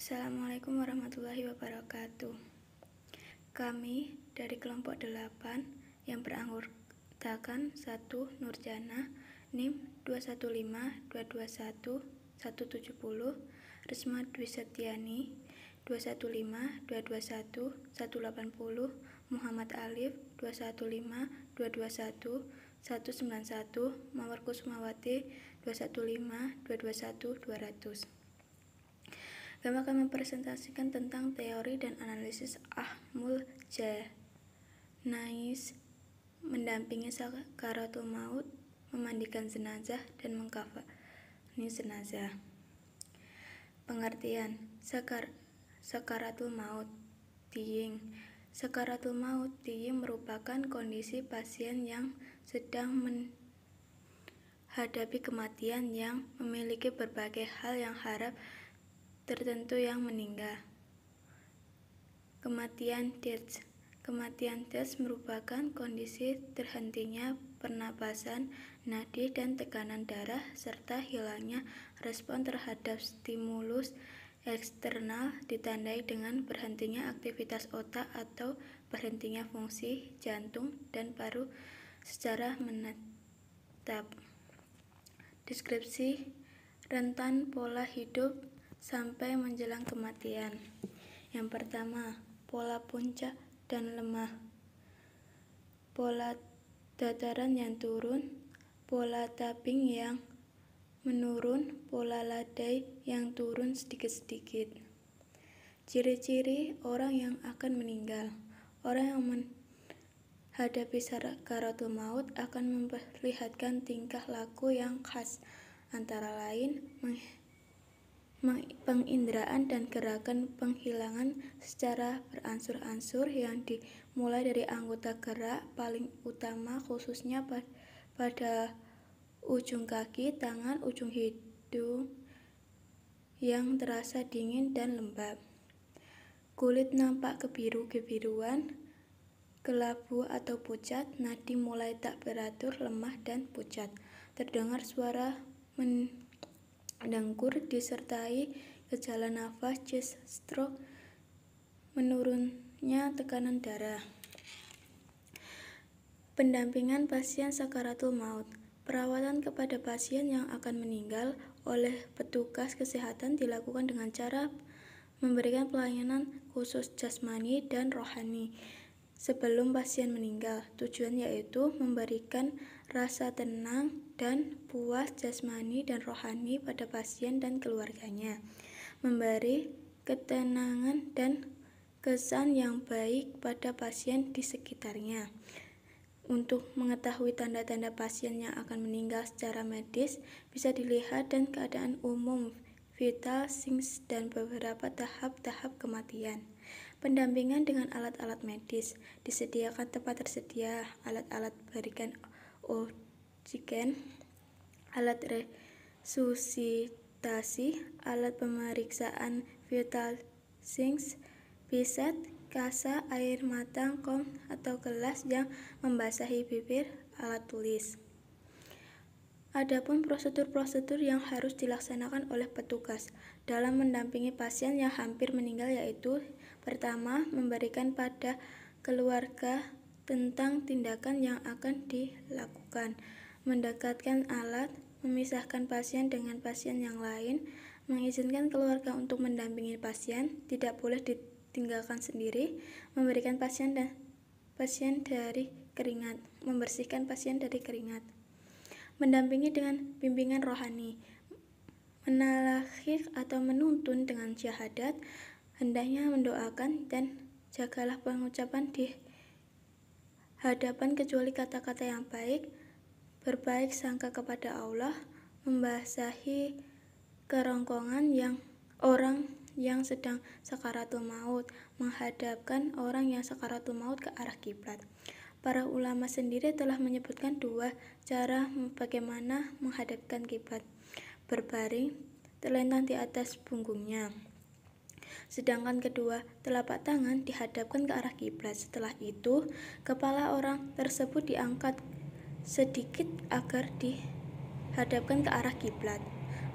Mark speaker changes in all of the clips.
Speaker 1: Assalamualaikum warahmatullahi wabarakatuh. Kami dari kelompok 8 yang beranggotakan 1 Nurjana, NIM 215221170, Risma Dwi Setiani 215221 Muhammad Alif 215221 Mawar Kusumawati 215221 Kami akan mempresentasikan tentang teori dan analisis Ahmul Janais, mendampingi sakaratul maut, memandikan jenazah, dan mengkafani jenazah. Pengertian sakaratul maut dying. Sakaratul maut dying merupakan kondisi pasien yang sedang menghadapi kematian yang memiliki berbagai hal yang harap tertentu yang meninggal. Kematian death. Kematian death merupakan kondisi terhentinya pernapasan, nadi dan tekanan darah serta hilangnya respon terhadap stimulus eksternal, ditandai dengan berhentinya aktivitas otak atau berhentinya fungsi jantung dan paru secara menetap. Deskripsi rentan pola hidup sampai menjelang kematian. Yang pertama, pola puncak dan lemah, pola dataran yang turun, pola tabing yang menurun, pola ladai yang turun sedikit-sedikit. Ciri-ciri orang yang akan meninggal. Orang yang menghadapi sakaratul maut akan memperlihatkan tingkah laku yang khas, antara lain penginderaan dan gerakan penghilangan secara beransur-ansur yang dimulai dari anggota gerak paling utama, khususnya pada ujung kaki, tangan, ujung hidung yang terasa dingin dan lembab. Kulit nampak kebiru-kebiruan, kelabu atau pucat, nadi mulai tak beratur, lemah dan pucat. Terdengar suara mendengkur disertai gejala nafas, chest stroke, menurunnya tekanan darah. Pendampingan pasien sakaratul maut. Perawatan kepada pasien yang akan meninggal oleh petugas kesehatan dilakukan dengan cara memberikan pelayanan khusus jasmani dan rohani sebelum pasien meninggal. Tujuan yaitu memberikan rasa tenang dan puas jasmani dan rohani pada pasien dan keluarganya, memberi ketenangan dan kesan yang baik pada pasien di sekitarnya. Untuk mengetahui tanda-tanda pasien yang akan meninggal secara medis, bisa dilihat dan keadaan umum, vital signs, dan beberapa tahap-tahap kematian. Pendampingan dengan alat-alat medis. Disediakan tempat tersedia alat-alat berikan oksigen, alat resusitasi, alat pemeriksaan vital signs, piset, kasa, air mata, kom atau gelas yang membasahi bibir, alat tulis. Adapun prosedur-prosedur yang harus dilaksanakan oleh petugas dalam mendampingi pasien yang hampir meninggal yaitu: pertama, memberikan pada keluarga tentang tindakan yang akan dilakukan, mendekatkan alat, memisahkan pasien dengan pasien yang lain, mengizinkan keluarga untuk mendampingi pasien, tidak boleh ditinggalkan sendiri, memberikan pasien dari keringat, membersihkan pasien dari keringat. Mendampingi dengan bimbingan rohani, menalakik atau menuntun dengan syahadat, hendaknya mendoakan dan jagalah pengucapan di hadapan kecuali kata-kata yang baik, berbaik sangka kepada Allah, membasahi kerongkongan orang yang sedang sakaratul maut, menghadapkan orang yang sakaratul maut ke arah kiblat. Para ulama sendiri telah menyebutkan dua cara bagaimana menghadapkan kiblat: berbaring, terlentang di atas punggungnya, sedangkan kedua telapak tangan dihadapkan ke arah kiblat. Setelah itu, kepala orang tersebut diangkat sedikit agar dihadapkan ke arah kiblat,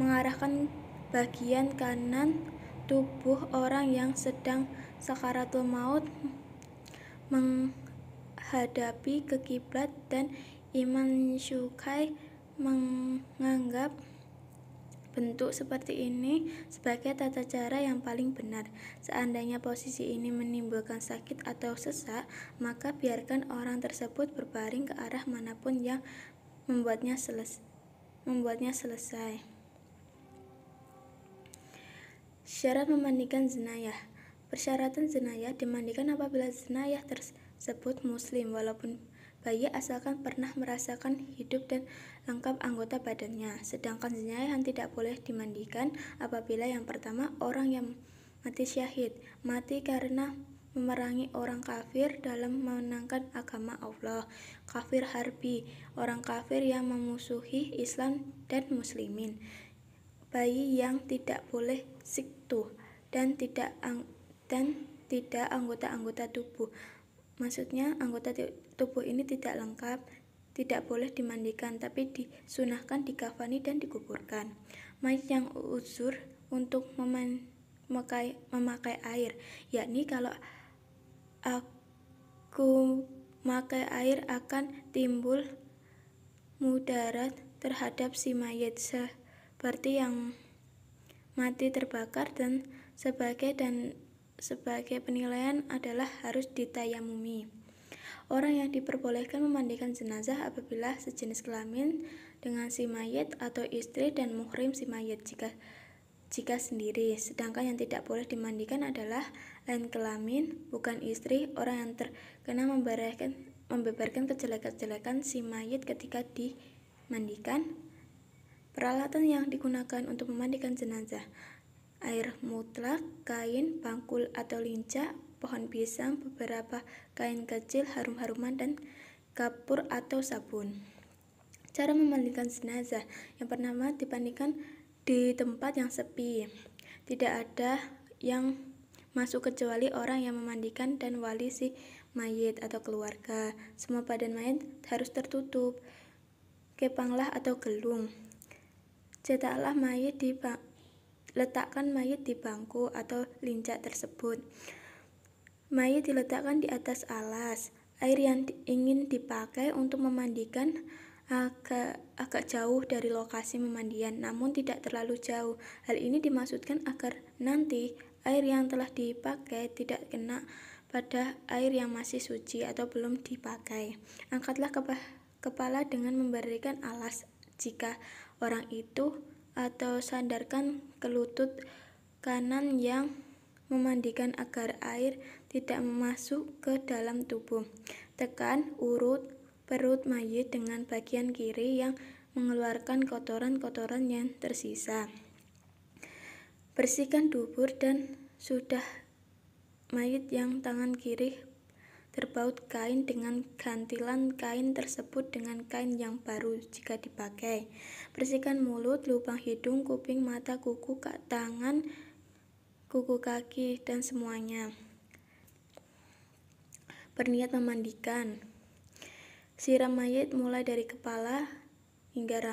Speaker 1: mengarahkan bagian kanan tubuh orang yang sedang sakaratul maut menghadapi ke kiblat, dan Imam Syukhay menganggap bentuk seperti ini sebagai tata cara yang paling benar. Seandainya posisi ini menimbulkan sakit atau sesak, maka biarkan orang tersebut berbaring ke arah manapun yang membuatnya selesai. Syarat memandikan jenayah. Persyaratan jenayah dimandikan apabila jenayah tersebut muslim, walaupun bayi, asalkan pernah merasakan hidup dan lengkap anggota badannya. Sedangkan jenayah yang tidak boleh dimandikan apabila yang pertama, orang yang mati syahid, mati karena memerangi orang kafir dalam memenangkan agama Allah. Kafir harbi, orang kafir yang memusuhi Islam dan muslimin. Bayi yang tidak boleh siktuh dan tidak anggota-anggota tubuh. Maksudnya anggota tubuh ini tidak lengkap, tidak boleh dimandikan, tapi disunahkan dikafani dan dikuburkan. Mayit yang uzur untuk memakai air, yakni kalau aku memakai air akan timbul mudarat terhadap si mayit, seperti yang mati terbakar dan sebagai penilaian adalah harus ditayamumi. Orang yang diperbolehkan memandikan jenazah apabila sejenis kelamin dengan si mayit atau istri dan muhrim si mayit jika sendiri. Sedangkan yang tidak boleh dimandikan adalah lain kelamin, bukan istri, orang yang terkena membeberkan kejelekan si mayit ketika dimandikan. Peralatan yang digunakan untuk memandikan jenazah: air mutlak, kain, bangkul atau linca, pohon pisang, beberapa kain kecil, harum-haruman, dan kapur atau sabun. Cara memandikan jenazah: yang pertama, dimandikan di tempat yang sepi, tidak ada yang masuk kecuali orang yang memandikan dan wali si mayit atau keluarga. Semua badan mayit harus tertutup. Kepanglah atau gelung. Letakkan mayit di bangku atau linca tersebut. Mayit diletakkan di atas alas. Air yang ingin dipakai untuk memandikan agak jauh dari lokasi pemandian, namun tidak terlalu jauh. Hal ini dimaksudkan agar nanti air yang telah dipakai tidak kena pada air yang masih suci atau belum dipakai. Angkatlah kepala dengan memberikan alas jika orang itu, atau sandarkan ke lutut kanan yang memandikan agar air tidak masuk ke dalam tubuh. Tekan urut perut mayit dengan bagian kiri yang mengeluarkan kotoran-kotoran yang tersisa. Bersihkan dubur dan sudah mayit yang tangan kiri terbaut kain dengan gantilan kain tersebut dengan kain yang baru jika dipakai. Bersihkan mulut, lubang hidung, kuping, mata, kuku, tangan, kuku kaki, dan semuanya. Berniat memandikan. Siram mayit mulai dari kepala hingga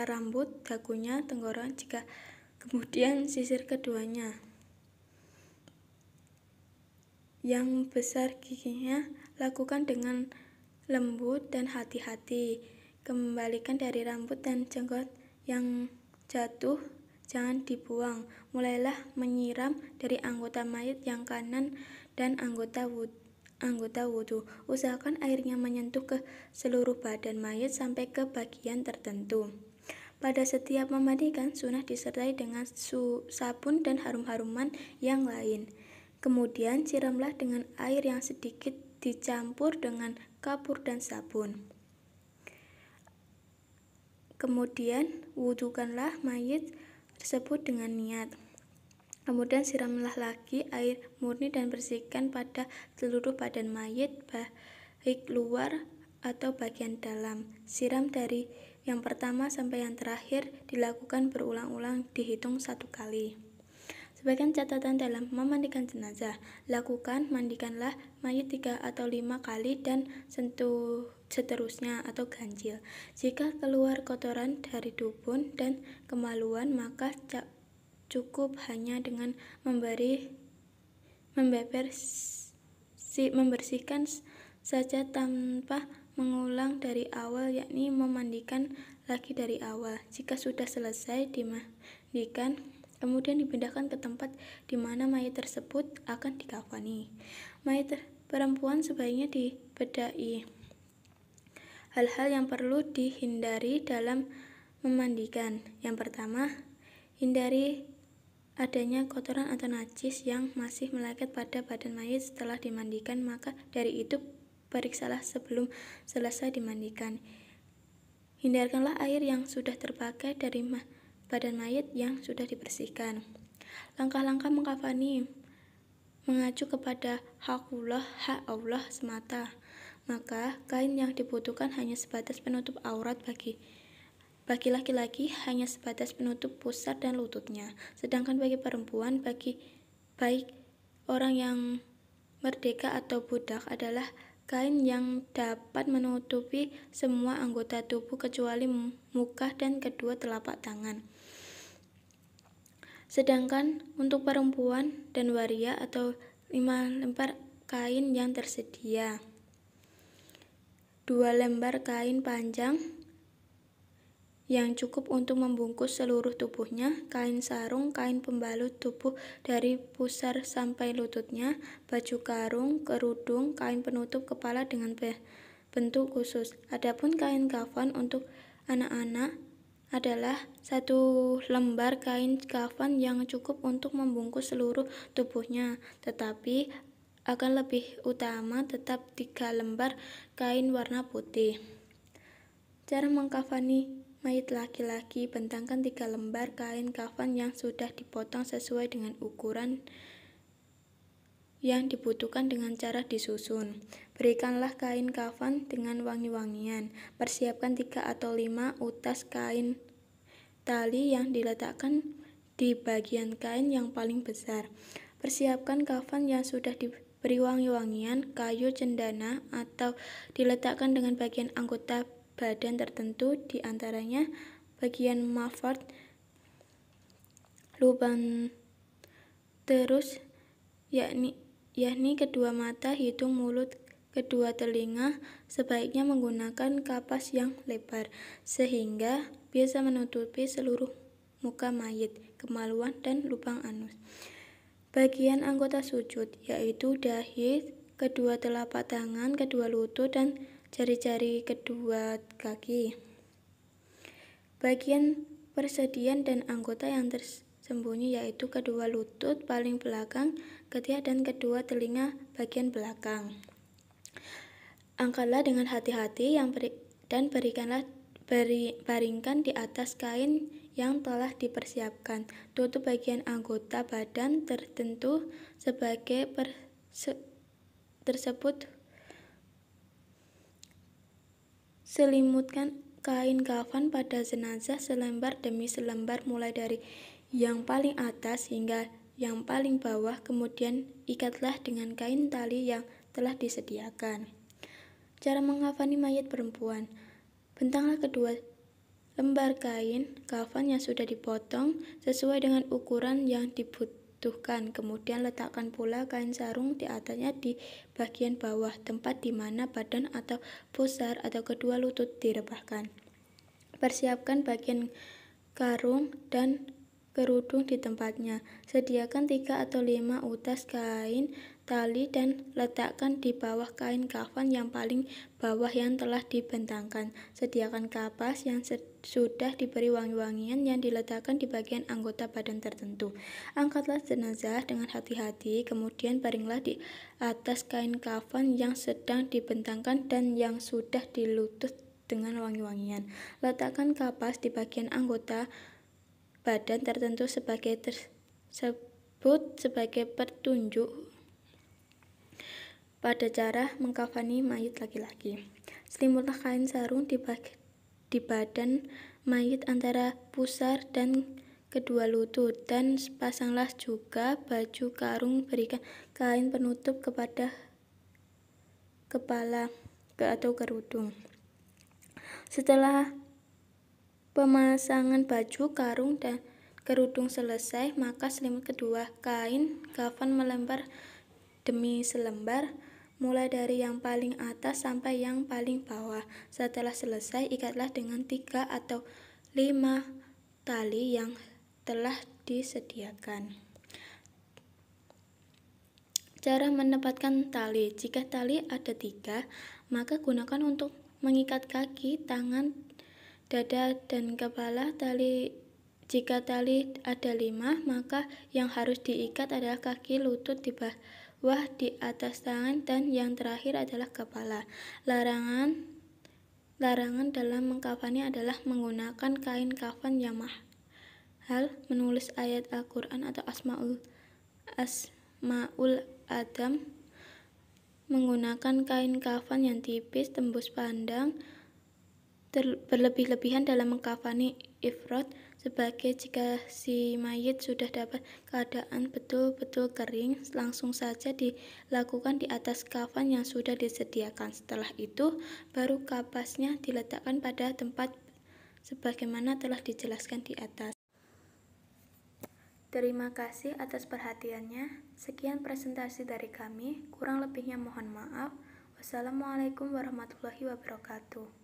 Speaker 1: rambut, dagunya, tenggorokan, kemudian sisir keduanya. Yang besar giginya lakukan dengan lembut dan hati-hati. Kembalikan dari rambut dan jenggot yang jatuh jangan dibuang. Mulailah menyiram dari anggota mayit yang kanan dan anggota wudhu. Usahakan airnya menyentuh ke seluruh badan mayit sampai ke bagian tertentu. Pada setiap memandikan, sunnah disertai dengan sabun dan harum-haruman yang lain. Kemudian siramlah dengan air yang sedikit dicampur dengan kapur dan sabun. Kemudian wudhukanlah mayit tersebut dengan niat. Kemudian siramlah lagi air murni dan bersihkan pada seluruh badan mayit, baik luar atau bagian dalam. Siram dari yang pertama sampai yang terakhir, dilakukan berulang-ulang, dihitung 1 kali. Sebagian catatan dalam memandikan jenazah: mandikanlah mayit 3 atau 5 kali dan seterusnya atau ganjil. Jika keluar kotoran dari dubur dan kemaluan, maka cukup hanya dengan membersihkan saja tanpa mengulang dari awal, yakni memandikan lagi dari awal. Jika sudah selesai dimandikan, kemudian dipindahkan ke tempat di mana mayat tersebut akan dikafani. Mayat perempuan sebaiknya dibedai. Hal-hal yang perlu dihindari dalam memandikan. Yang pertama, hindari adanya kotoran atau najis yang masih melekat pada badan mayat setelah dimandikan, maka dari itu periksalah sebelum selesai dimandikan. Hindarkanlah air yang sudah terpakai dari badan mayat yang sudah dibersihkan. Langkah-langkah mengkafani mengacu kepada hak Allah semata, maka kain yang dibutuhkan hanya sebatas penutup aurat bagi laki-laki hanya sebatas penutup pusar dan lututnya, sedangkan bagi perempuan, baik orang yang merdeka atau budak, adalah kain yang dapat menutupi semua anggota tubuh kecuali muka dan kedua telapak tangan. Sedangkan untuk perempuan dan waria atau 5 lembar kain yang tersedia, 2 lembar kain panjang yang cukup untuk membungkus seluruh tubuhnya, kain sarung, kain pembalut tubuh dari pusar sampai lututnya, baju karung, kerudung, kain penutup kepala dengan bentuk khusus. Adapun kain kafan untuk anak-anak adalah 1 lembar kain kafan yang cukup untuk membungkus seluruh tubuhnya, tetapi akan lebih utama tetap 3 lembar kain warna putih. Cara mengkafani mayat laki-laki: bentangkan 3 lembar kain kafan yang sudah dipotong sesuai dengan ukuran yang dibutuhkan dengan cara disusun. Berikanlah kain kafan dengan wangi-wangian. Persiapkan 3 atau 5 utas kain tali yang diletakkan di bagian kain yang paling besar. Persiapkan kafan yang sudah diberi wangi-wangian, kayu cendana, atau diletakkan dengan bagian anggota badan tertentu, di antaranya bagian mafat, lubang terus, yakni kedua mata, hidung, mulut, kedua telinga. Sebaiknya menggunakan kapas yang lebar sehingga bisa menutupi seluruh muka mayat, kemaluan, dan lubang anus. Bagian anggota sujud, yaitu dahi, kedua telapak tangan, kedua lutut, dan jari-jari kedua kaki. Bagian persediaan dan anggota yang tersembunyi, yaitu kedua lutut paling belakang, ketiak, dan kedua telinga bagian belakang. Angkatlah dengan hati-hati dan baringkan di atas kain yang telah dipersiapkan. Tutup bagian anggota badan tertentu sebagai tersebut. Selimutkan kain kafan pada jenazah selembar demi selembar, mulai dari yang paling atas hingga yang paling bawah, kemudian ikatlah dengan kain tali yang telah disediakan. Cara mengkafani mayat perempuan: bentanglah kedua lembar kain kafan yang sudah dipotong sesuai dengan ukuran yang dibutuhkan. Kemudian letakkan pula kain sarung di atasnya di bagian bawah, tempat di mana badan atau pusar atau kedua lutut direbahkan. Persiapkan bagian karung dan kerudung di tempatnya. Sediakan 3 atau 5 utas kain tali dan letakkan di bawah kain kafan yang paling bawah yang telah dibentangkan. Sediakan kapas yang sudah diberi wangi-wangian yang diletakkan di bagian anggota badan tertentu. Angkatlah jenazah dengan hati-hati, kemudian baringlah di atas kain kafan yang sedang dibentangkan dan yang sudah dilutut dengan wangi-wangian. Letakkan kapas di bagian anggota badan tertentu sebagai petunjuk pada cara mengkafani mayat laki-laki. Selimutlah kain sarung di badan mayat antara pusar dan kedua lutut, dan pasanglah juga baju karung. Berikan kain penutup kepada kepala atau kerudung. Setelah pemasangan baju karung dan kerudung selesai, maka selimut kedua. Kain kafan melembar demi selembar, mulai dari yang paling atas sampai yang paling bawah. Setelah selesai, ikatlah dengan 3 atau 5 tali yang telah disediakan. Cara menempatkan tali. Jika tali ada 3, maka gunakan untuk mengikat kaki, tangan, dada, dan kepala. Jika tali ada 5, maka yang harus diikat adalah kaki, lutut, di bawah, di atas tangan, dan yang terakhir adalah kepala. Larangan dalam mengkafani adalah menggunakan kain kafan yang mahal, menulis ayat Al-Quran atau Asmaul Adam, menggunakan kain kafan yang tipis, tembus pandang, berlebih-lebihan dalam mengkafani ifrod, sebagai jika si mayit sudah dapat keadaan betul-betul kering, langsung saja dilakukan di atas kafan yang sudah disediakan. Setelah itu, baru kapasnya diletakkan pada tempat sebagaimana telah dijelaskan di atas. Terima kasih atas perhatiannya. Sekian presentasi dari kami. Kurang lebihnya mohon maaf. Wassalamualaikum warahmatullahi wabarakatuh.